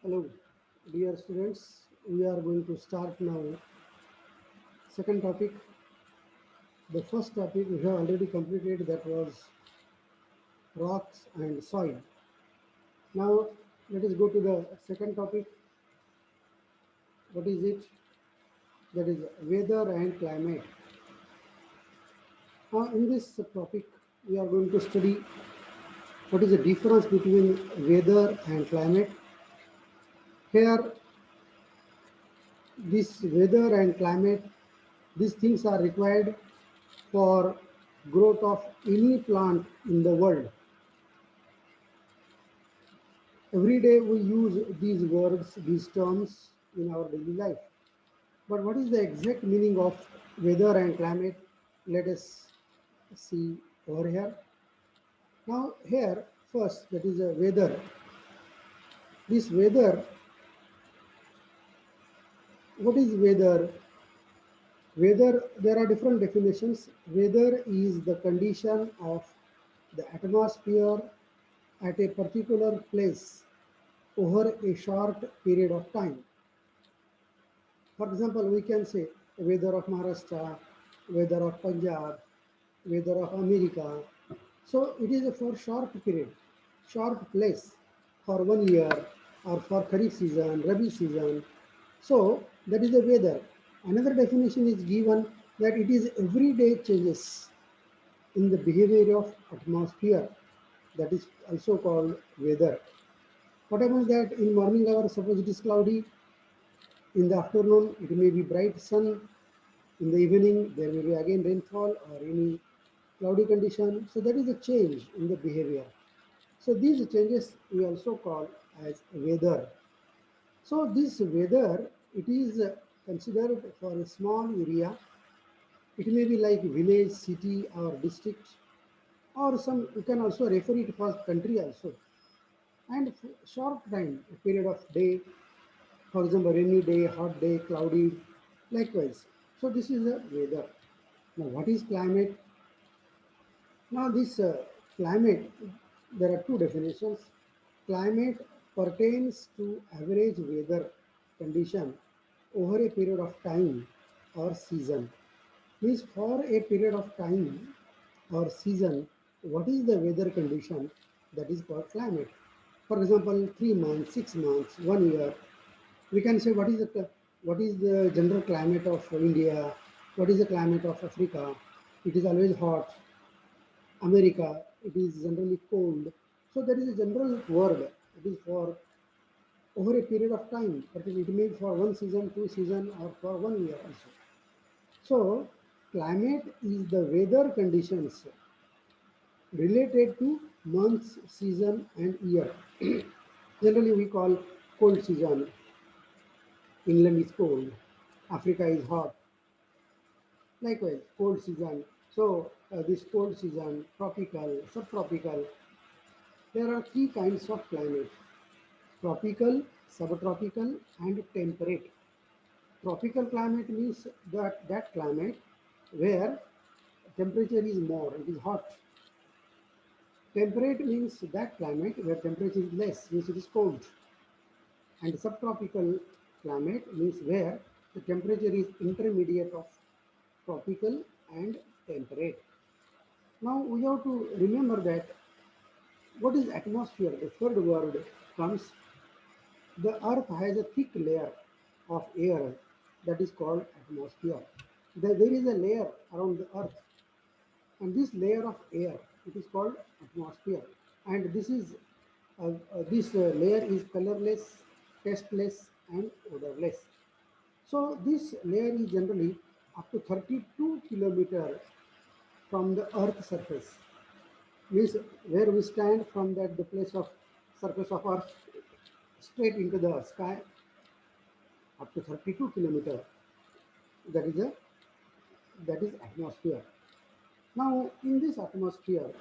Hello, dear students. We are going to start now. Second topic. The first topic we have already completed, that was rocks and soil. Now let us go to the second topic. What is it? That is weather and climate. Now in this topic we are going to study what is the difference between weather and climate. Here, this weather and climate, these things are required for growth of any plant in the world. Every day we use these words, these terms in our daily life. But what is the exact meaning of weather and climate? Let us see over here. Now here first, that is a weather. This weather, what is weather? Weather, there are different definitions. Weather is the condition of the atmosphere at a particular place over a short period of time. For example, we can say weather of Maharashtra, weather of Punjab, weather of America. So it is for short period, short place, for 1 year, or for Kharif season, Rabi season. So that is the weather. Another definition is given that it is everyday changes in the behavior of atmosphere. That is also called weather. What happens that in morning hour, suppose it is cloudy, in the afternoon it may be bright sun, in the evening there may be again rainfall or any cloudy condition. So that is a change in the behavior. So these changes we also call as weather. So this weather, it is considered for a small area. It may be like village, city or district, or some you can also refer it for country also. And short time, a period of day, for example, rainy day, hot day, cloudy, likewise. So this is the weather. Now, what is climate? Now, this climate, there are two definitions. Climate pertains to average weather condition over a period of time or season. Means for a period of time or season, what is the weather condition, that is called climate. For example, 3 months, 6 months, 1 year, we can say what is the general climate of India, what is the climate of Africa. It is always hot. America, it is generally cold. So there is a general word. It is for over a period of time, but it may be for 1 season, 2 season, or for 1 year also. So climate is the weather conditions related to months, season, and year. Generally, we call cold season. England is cold. Africa is hot. Likewise, cold season. So this cold season, tropical, subtropical. There are three kinds of climate: tropical, subtropical, and temperate. Tropical climate means that climate where temperature is more, it is hot. Temperate means that climate where temperature is less, means it is cold. And subtropical climate means where the temperature is intermediate of tropical and temperate. Now we have to remember that what is atmosphere? The third word comes. The earth has a thick layer of air that is called atmosphere. There is a layer around the earth, and this layer of air, it is called atmosphere. And this layer is colorless, tasteless, and odorless. So this layer is generally up to 32 kilometer from the earth surface. Means where we stand from that the place of surface of earth straight into the sky, up to 32 kilometer. That is a that is atmosphere. Now in this atmosphere,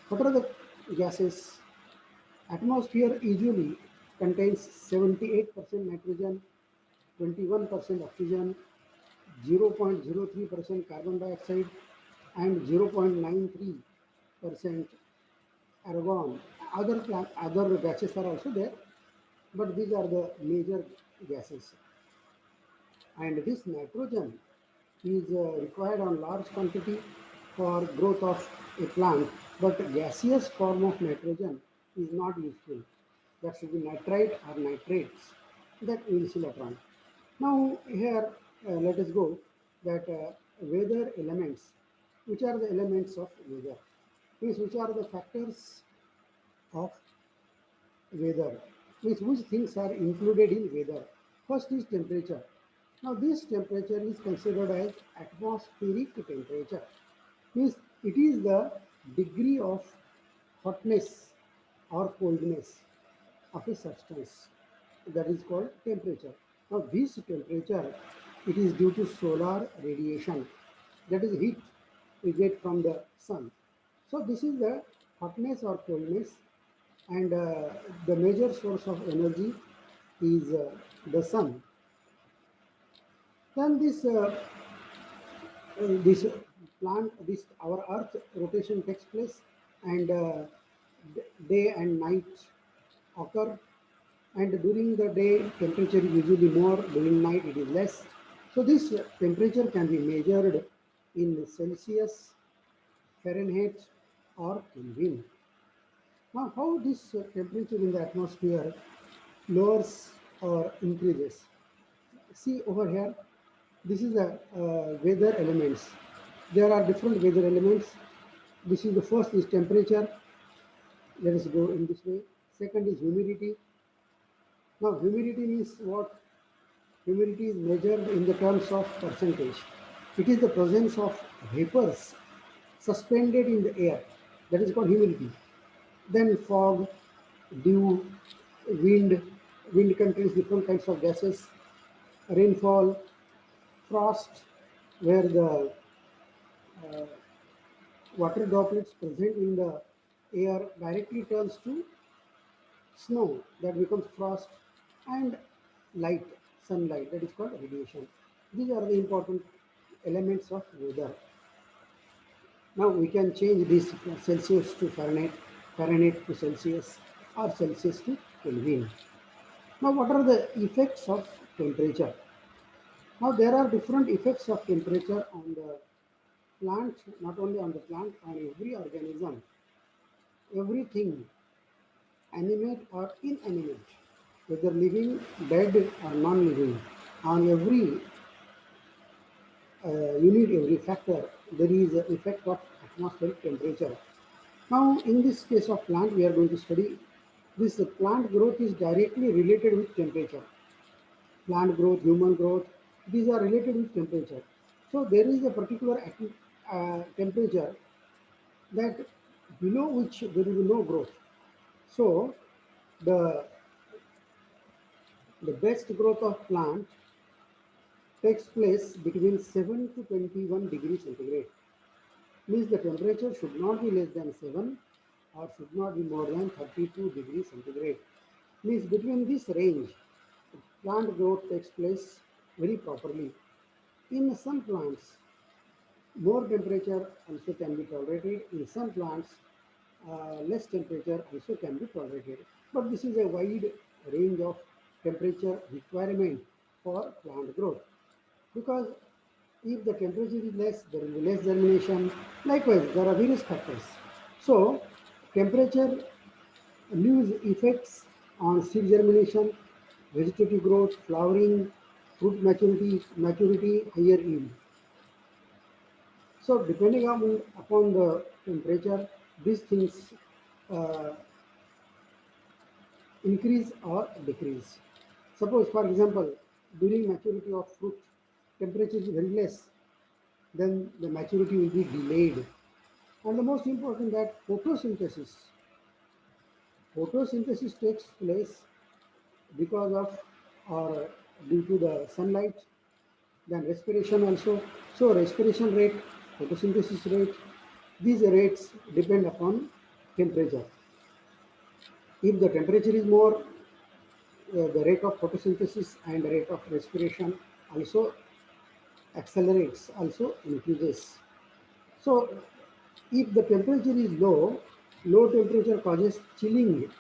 what are the gases? Atmosphere usually contains 78% nitrogen, 21% oxygen, 0.03% carbon dioxide, and 0.93% argon. Other gases are also there. but these are the major gases. And this nitrogen is required on large quantity for growth of a plant, but gaseous form of nitrogen is not useful. That should be nitrite or nitrates that we will see later on. Now here let us go that weather elements. Which are the elements of weather? Means which are the factors of weather? Means which things are included in weather? First is temperature. Now this temperature is considered as atmospheric temperature. Means it is the degree of hotness or coldness of a substance, that is called temperature. Now this temperature, it is due to solar radiation, that is heat we get from the sun. So this is the hotness or coldness, and the major source of energy is the sun. Then this plant, this our earth rotation takes place, and day and night occur, and during the day temperature is usually more, during night it is less. So this temperature can be measured in Celsius, Fahrenheit or Kelvin. Now how this temperature in the atmosphere lowers or increases? See over here, this is the weather elements. There are different weather elements. This is the first is temperature. Let us go in this way. Second is humidity. Now humidity means what? Humidity is measured in the terms of percentage. It is the presence of vapors suspended in the air. That is called humidity. Then fog, dew, wind. Wind contains different kinds of gases. Rainfall, frost, where the water droplets present in the air directly turns to snow, that becomes frost, and light, sunlight, that is called radiation. These are the important elements of weather. Now we can change this Celsius to Fahrenheit, Fahrenheit to Celsius, or Celsius to Kelvin. Now what are the effects of temperature? Now there are different effects of temperature on the plant, not only on the plant, on every organism, everything, animate or inanimate, whether living, dead or non-living, on every unit, every factor, there is an effect of atmospheric temperature. Now, in this case of plant, we are going to study this plant growth is directly related with temperature. Plant growth, human growth, these are related with temperature. So, there is a particular temperature that below which there is no growth. So, the the best growth of plant takes place between 7 to 21 degrees centigrade. Means the temperature should not be less than 7 or should not be more than 32 degrees centigrade. Means between this range, plant growth takes place very properly. In some plants, more temperature also can be tolerated. In some plants, less temperature also can be tolerated. But this is a wide range of temperature requirement for plant growth. Because if the temperature is less, there will be less germination. Likewise, there are various factors. So, temperature leaves effects on seed germination, vegetative growth, flowering, fruit maturity, higher yield. So, depending upon the temperature, these things uh, increase or decrease. Suppose, for example, during maturity of fruit, temperature is very less, then the maturity will be delayed. And the most important that photosynthesis takes place because of or due to the sunlight, then respiration also. So respiration rate, photosynthesis rate, these rates depend upon temperature. If the temperature is more, the rate of photosynthesis and rate of respiration also accelerates, also increases. So if the temperature is low, low temperature causes chilling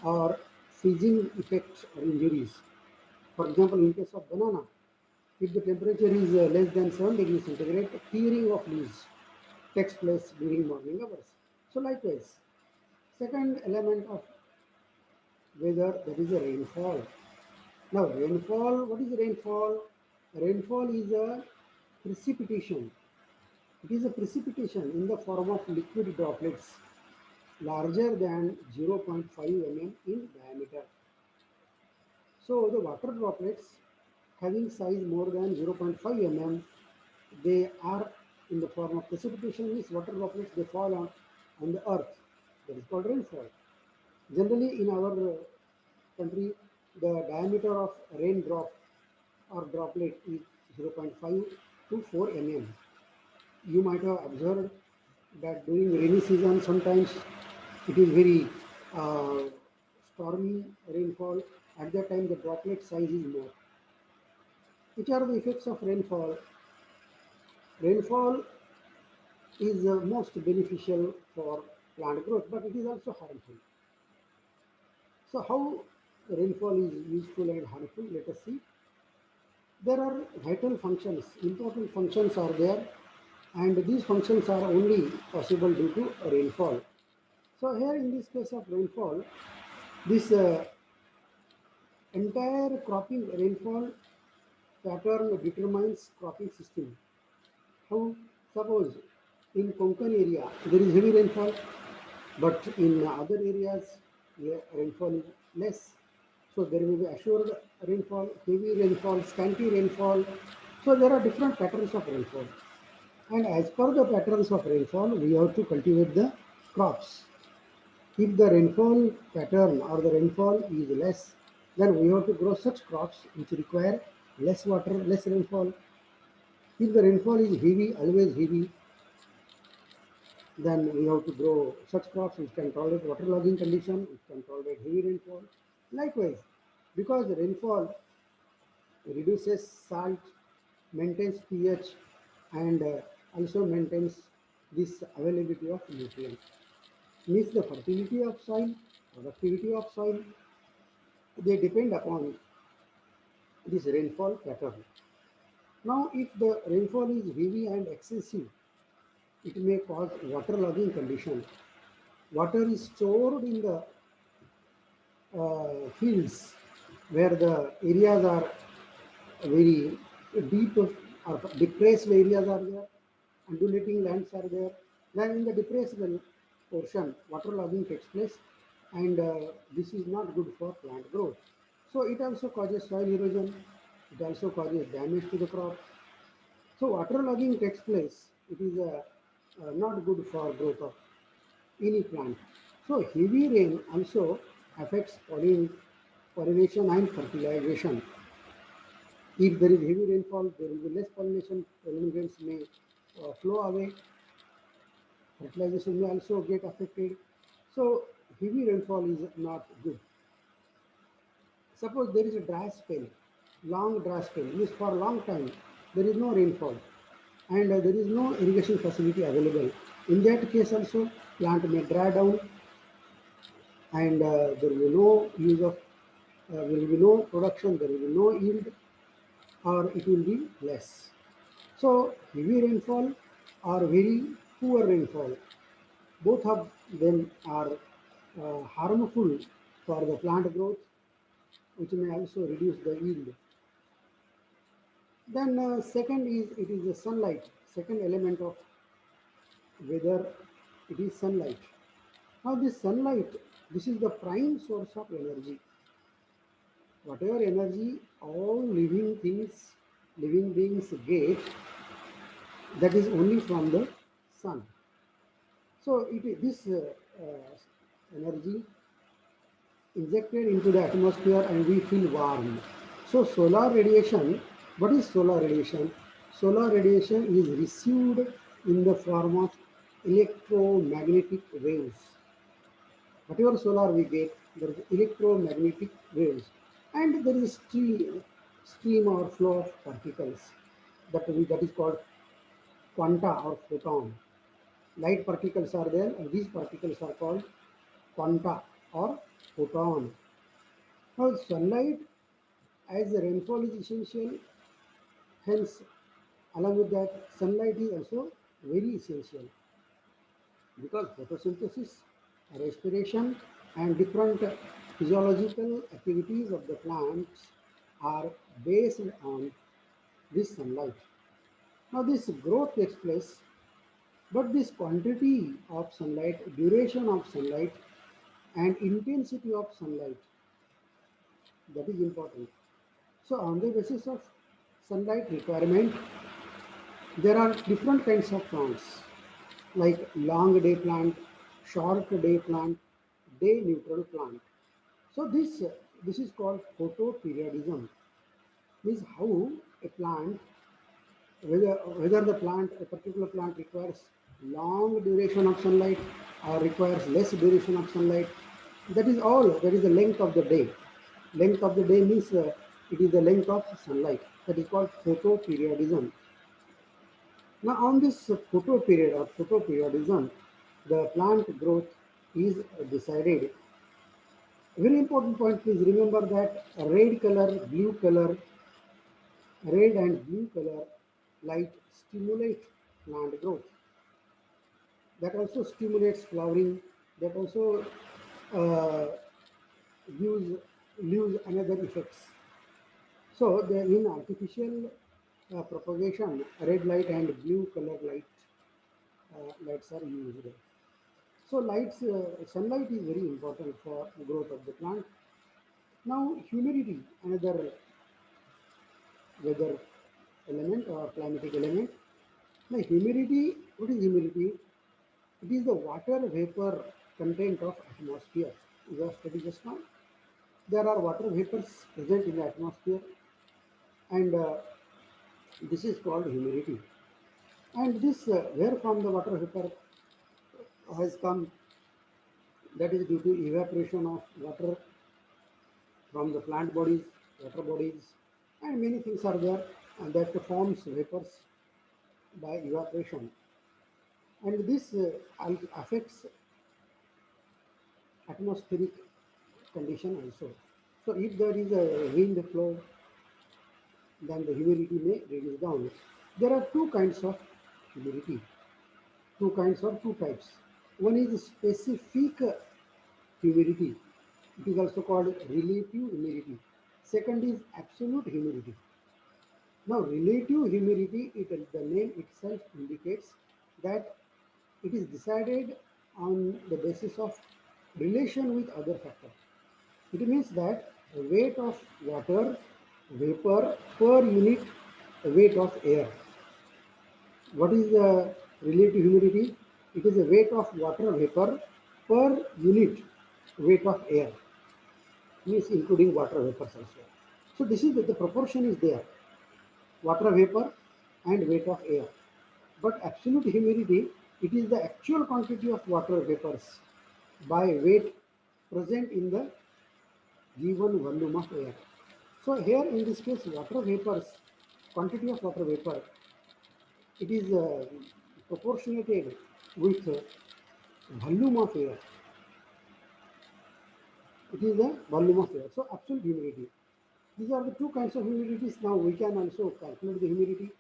or freezing effects or injuries. For example, in case of banana, if the temperature is less than 7 degrees centigrade, tearing of leaves takes place during morning hours. So likewise, second element of weather, that is a rainfall. Now rainfall, what is rainfall? Rainfall is a precipitation. It is a precipitation in the form of liquid droplets larger than 0.5 mm in diameter. So the water droplets having size more than 0.5 mm, they are in the form of precipitation, means water droplets, they fall on the earth. That is called rainfall. Generally in our country, the diameter of raindrop or droplet is 0.5 to 4 mm. You might have observed that during rainy season sometimes it is very uh, stormy rainfall. At that time the droplet size is more. Which are the effects of rainfall? Rainfall is most beneficial for plant growth, but it is also harmful. So how rainfall is useful and harmful? Let us see. There are vital functions, important functions are there, and these functions are only possible due to rainfall. So here in this case of rainfall, this entire cropping rainfall pattern determines cropping system. How? Suppose in Konkan area there is heavy rainfall, but in other areas where rainfall is less. So there will be assured rainfall, heavy rainfall, scanty rainfall. So there are different patterns of rainfall. And as per the patterns of rainfall, we have to cultivate the crops. If the rainfall pattern or the rainfall is less, then we have to grow such crops which require less water, less rainfall. If the rainfall is heavy, always heavy, then we have to grow such crops which can tolerate waterlogging condition, which can tolerate heavy rainfall. Likewise, because the rainfall reduces salt, maintains pH, and also maintains this availability of nutrients. Means the fertility of soil, productivity of soil, they depend upon this rainfall pattern. Now, if the rainfall is heavy and excessive, it may cause waterlogging condition. Water is stored in the fields where the areas are very deep or depressed areas are there, undulating lands are there. Then in the depressed portion, waterlogging takes place, and this is not good for plant growth. So it also causes soil erosion. It also causes damage to the crop. So waterlogging takes place. It is not good for growth of any plant. So heavy rain also affects pollination and fertilization. If there is heavy rainfall, there will be less pollination. Pollen grains may flow away. Fertilization may also get affected. So heavy rainfall is not good. Suppose there is a dry spell, long dry spell, means for a long time there is no rainfall and there is no irrigation facility available. In that case also plant may dry down and there will be no use of, there will be no production, there will be no yield or it will be less. So heavy rainfall or very poor rainfall, both of them are harmful for the plant growth, which may also reduce the yield. Then second is it is the sunlight. Second element of weather, it is sunlight. Now this sunlight, this is the prime source of energy. Whatever energy all living things, living beings get, that is only from the sun. So this energy injected into the atmosphere and we feel warm. So solar radiation, what is solar radiation? Solar radiation is received in the form of electromagnetic waves. Whatever solar we get, there is electromagnetic waves and there is stream or flow of particles that is called quanta or photon. Light particles are there and these particles are called quanta or photon. Now, sunlight as the rainfall is essential, hence, along with that, sunlight is also very essential because photosynthesis, respiration, and different physiological activities of the plants are based on this sunlight. Now, this growth takes place, but this quantity of sunlight, duration of sunlight, and intensity of sunlight, that is important. So, on the basis of sunlight requirement, there are different kinds of plants like long day plant, short day plant, day neutral plant. So this is called photoperiodism. Means how a plant, whether the plant a particular plant requires long duration of sunlight or requires less duration of sunlight. That is all. That is the length of the day. Length of the day means it is the length of sunlight. That is called photoperiodism. Now, on this photoperiod or photoperiodism, the plant growth is decided. Very important point, please remember that red and blue color light stimulate plant growth. That also stimulates flowering. That also uh, gives leaves another effects. So, in artificial propagation, red light and blue color lights are used. So sunlight is very important for growth of the plant. Now humidity, another weather element or climatic element. Now humidity, what is humidity? It is the water vapor content of atmosphere. You have studied just now. There are water vapors present in the atmosphere, and this is called humidity. And this where from the water vapor has come, that is due to evaporation of water from the plant bodies, water bodies, and many things are there and that forms vapors by evaporation. And this affects atmospheric condition also. So if there is a wind flow, then the humidity may reduce down. There are two kinds of humidity, two kinds or two types. One is specific humidity. It is also called relative humidity. Second is absolute humidity. Now, relative humidity, the name itself indicates that it is decided on the basis of relation with other factors. It means that the weight of water vapor per unit weight of air. What is the relative humidity? It is the weight of water vapor per unit weight of air, means including water vapors also. So this is the proportion is there, water vapor and weight of air. But absolute humidity, it is the actual quantity of water vapors by weight present in the given volume of air. So here in this case, water vapors, quantity of water vapor, it is proportionated with volume of air. It is the volume of air. So absolute humidity. These are the two kinds of humidities. Now we can also calculate the humidity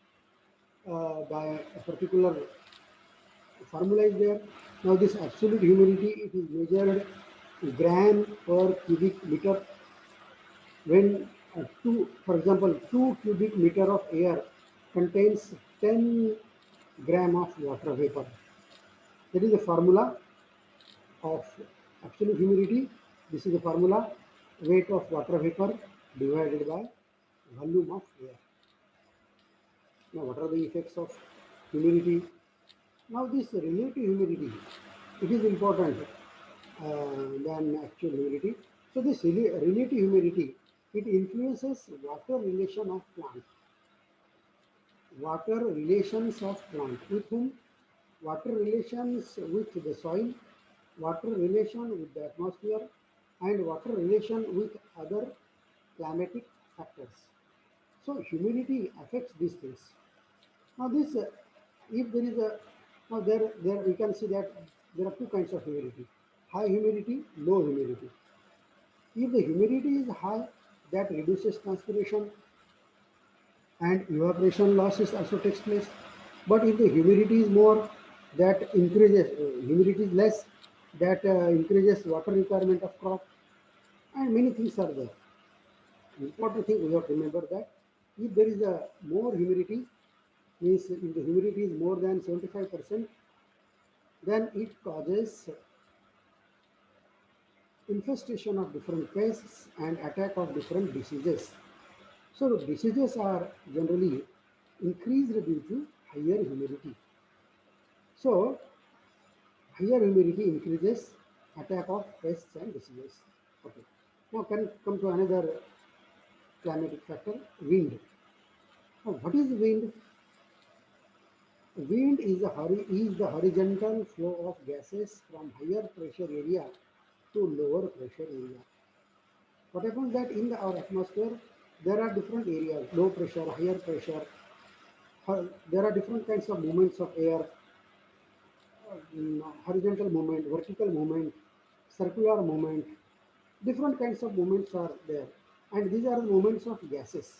by a particular formula is there. Now this absolute humidity, it is measured gram per cubic meter when for example, 2 cubic meter of air contains 10 gram of water vapor. That is the formula of absolute humidity. This is the formula, weight of water vapor divided by volume of air. Now what are the effects of humidity? Now this relative humidity, it is important than actual humidity. So this relative humidity, it influences water relations of plant with whom, water relations with the soil, water relation with the atmosphere, and water relation with other climatic factors. So humidity affects these things. Now this, if there is a, now there we can see that there are two kinds of humidity: high humidity, low humidity. If the humidity is high, that reduces transpiration and evaporation losses also takes place. But if the humidity is more, that increases humidity is less, that increases water requirement of crop, and many things are there. Important thing we have to remember that if there is a more humidity, means if the humidity is more than 75%, then it causes infestation of different pests and attack of different diseases. So the diseases are generally increased due to higher humidity. So higher humidity increases attack of pests and diseases. Okay. Now can come to another climatic factor, wind. Now what is wind? Wind is the horizontal flow of gases from higher pressure area to lower pressure area. What happens that in our atmosphere there are different areas, low pressure, higher pressure. There are different kinds of movements of air, horizontal movement, vertical movement, circular movement. Different kinds of movements are there, and these are the movements of gases.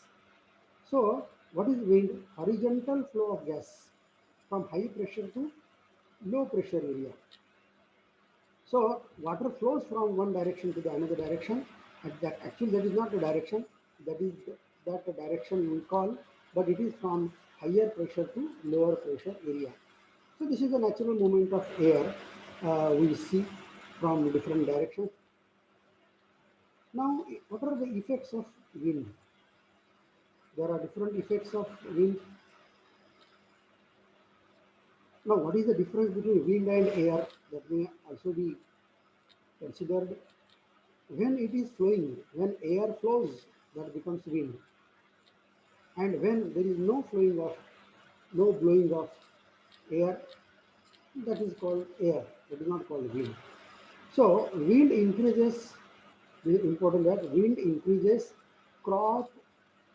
So, what is wind? Horizontal flow of gas from high pressure to low pressure area. So, water flows from one direction to the another direction. And that actually that is not the direction. That is that the direction we call, but it is from higher pressure to lower pressure area. So this is the natural movement of air we see from different directions. Now, what are the effects of wind? There are different effects of wind. Now, what is the difference between wind and air? That may also be considered. When it is flowing, when air flows, that becomes wind. And when there is no flowing of, no blowing of air, that is called air. That is not called wind. So, wind increases, this is important that wind increases crop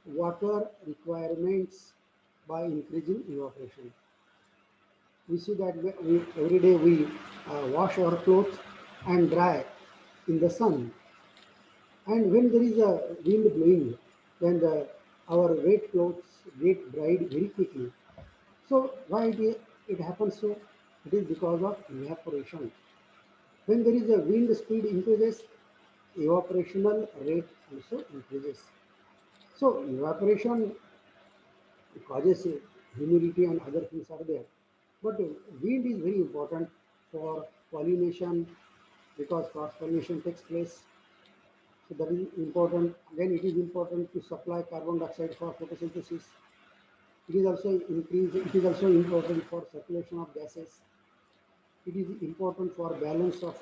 water requirements by increasing evaporation. We see that every day we wash our clothes and dry in the sun. And when there is a wind blowing, then our wet clothes get dried very quickly. So why it happens so? It is because of evaporation. When there is a wind speed increases, evaporational rate also increases. So evaporation causes humidity and other things are there. But wind is very important for pollination because cross pollination takes place. So that is important. Then it is important to supply carbon dioxide for photosynthesis. It is also increase. It is also important for circulation of gases. It is important for balance of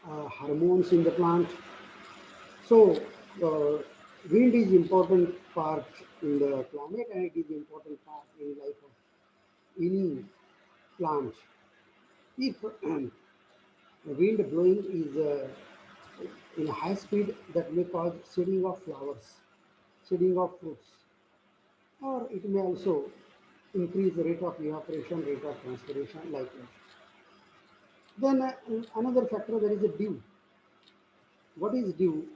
hormones in the plant. So wind is important part in the climate and it is important part in life of any plant. If wind blowing is in high speed, that may cause seeding of flowers, seeding of fruits, or it may also increase the rate of evaporation, rate of transpiration, like that. Then another factor that is a dew. What is dew?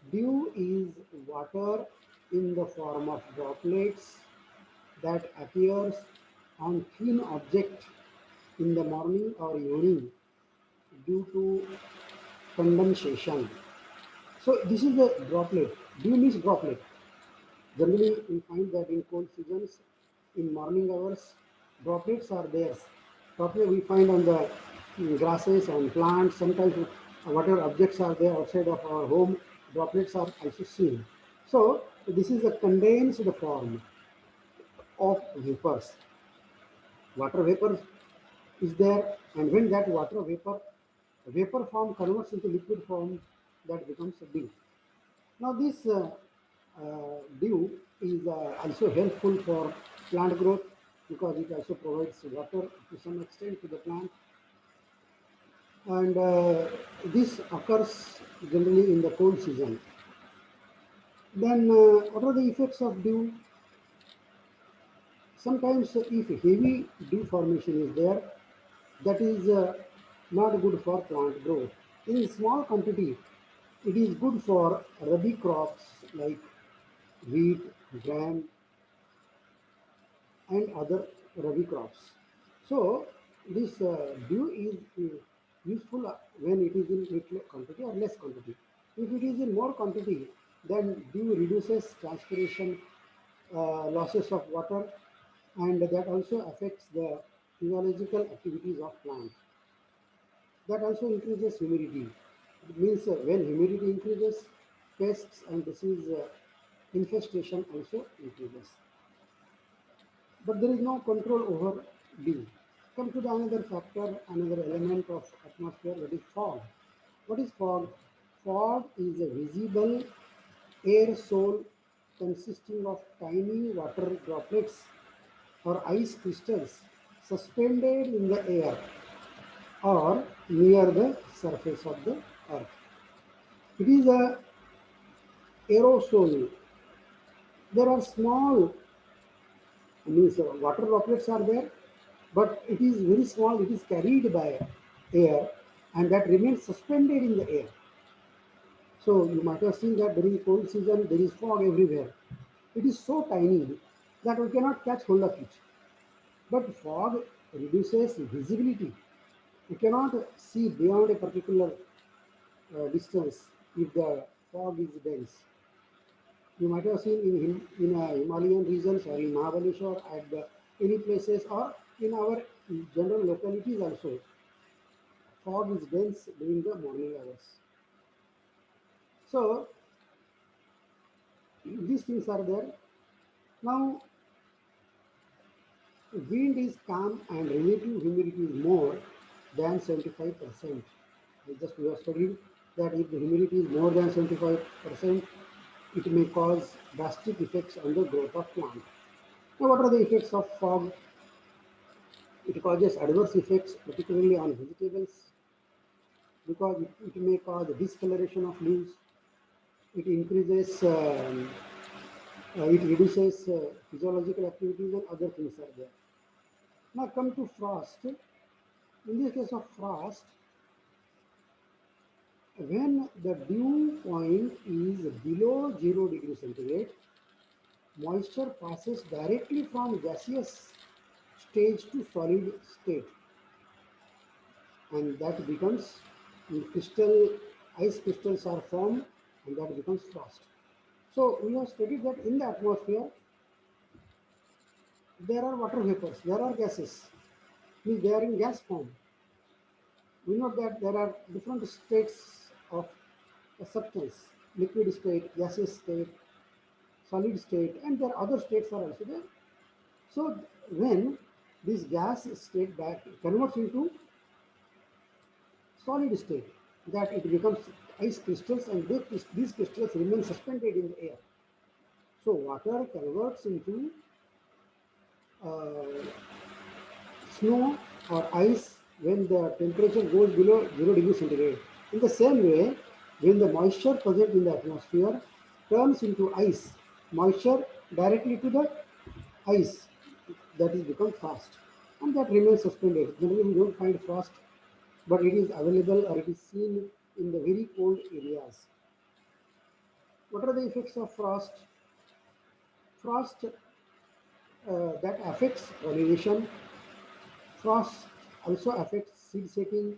Dew is water in the form of droplets that appears on thin object in the morning or evening due to condensation. So this is the droplet. Dew means droplet. Generally, we find that in cold seasons, in morning hours, droplets are there. Droplets we find on the grasses, on plants. Sometimes whatever objects are there outside of our home, droplets are also seen. So this is a condensed form of vapors. Water vapor is there, and when that vapor form converts into liquid form, that becomes a dew. Now this dew is also helpful for plant growth because it also provides water to some extent to the plant, and this occurs generally in the cold season. Then what are the effects of dew? Sometimes if heavy dew formation is there, that is not good for plant growth. In small quantity, It is good for rabi crops like wheat, gram, and other rabi crops. So this dew is useful when it is in little quantity or less quantity. If it is in more quantity, then dew reduces transpiration, losses of water, and that also affects the physiological activities of plant. That also increases humidity. It means when humidity increases, pests and disease infestation also increases. But there is no control over dew. Come to the another factor, another element of atmosphere, that is fog. What is fog? Fog is a visible aerosol consisting of tiny water droplets or ice crystals suspended in the air or near the surface of the earth. It is a aerosol. There are small, means water droplets are there, but it is very small. It is carried by air, and that remains suspended in the air. So you might have seen that during cold season there is fog everywhere. It is so tiny that we cannot catch hold of it. But fog reduces visibility. You cannot see beyond a particular distance if the fog is dense. You might have seen in Himalayan regions or in Mahabaleshwar at the any places or in our general localities also. Fog is dense during the morning hours. So these things are there. Now wind is calm and relative humidity is more than 75%. Just we have studied that if the humidity is more than 75%, it may cause drastic effects on the growth of plant. Now, what are the effects of fog? It causes adverse effects, particularly on vegetables, because it may cause discoloration of leaves. It increases, it reduces physiological activities and other things are there. Now, come to frost. In the case of frost, when the dew point is below 0 degrees centigrade, moisture passes directly from gaseous stage to solid state, and that becomes crystal, ice crystals are formed, and that becomes frost. So we have studied that in the atmosphere there are water vapors, there are gases, means they are in gas form. We know that there are different states of a substance, liquid state, gaseous state, solid state, and there are other states are also there. So when this gas state back converts into solid state, that it becomes ice crystals, and these crystals remain suspended in the air. So water converts into uh, snow or ice when the temperature goes below 0 degrees centigrade. In the same way, when the moisture present in the atmosphere turns into ice, moisture directly to the ice, that is become frost, and that remains suspended. Generally, we don't find frost, but it is available or it is seen in the very cold areas. What are the effects of frost? Frost that affects pollination. Frost also affects seed setting.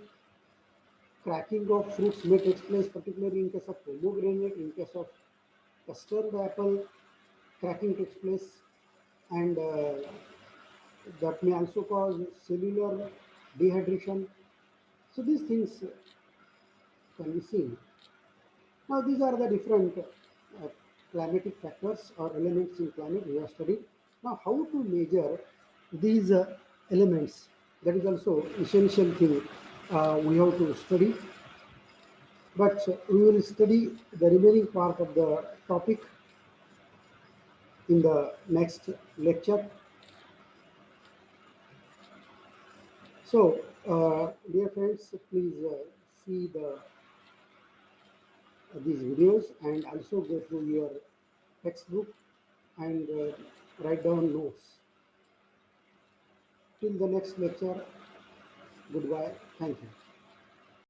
Cracking of fruits may take place, particularly in case of pomegranate, in case of custard apple, cracking takes place, and that may also cause cellular dehydration. So these things can be seen. Now these are the different climatic factors or elements in climate we have studied. Now how to measure these elements, that is also essential thing we have to study. But we will study the remaining part of the topic in the next lecture. So, dear friends, please see these videos and also go through your textbook and write down notes. Till the next lecture, goodbye. Thank you.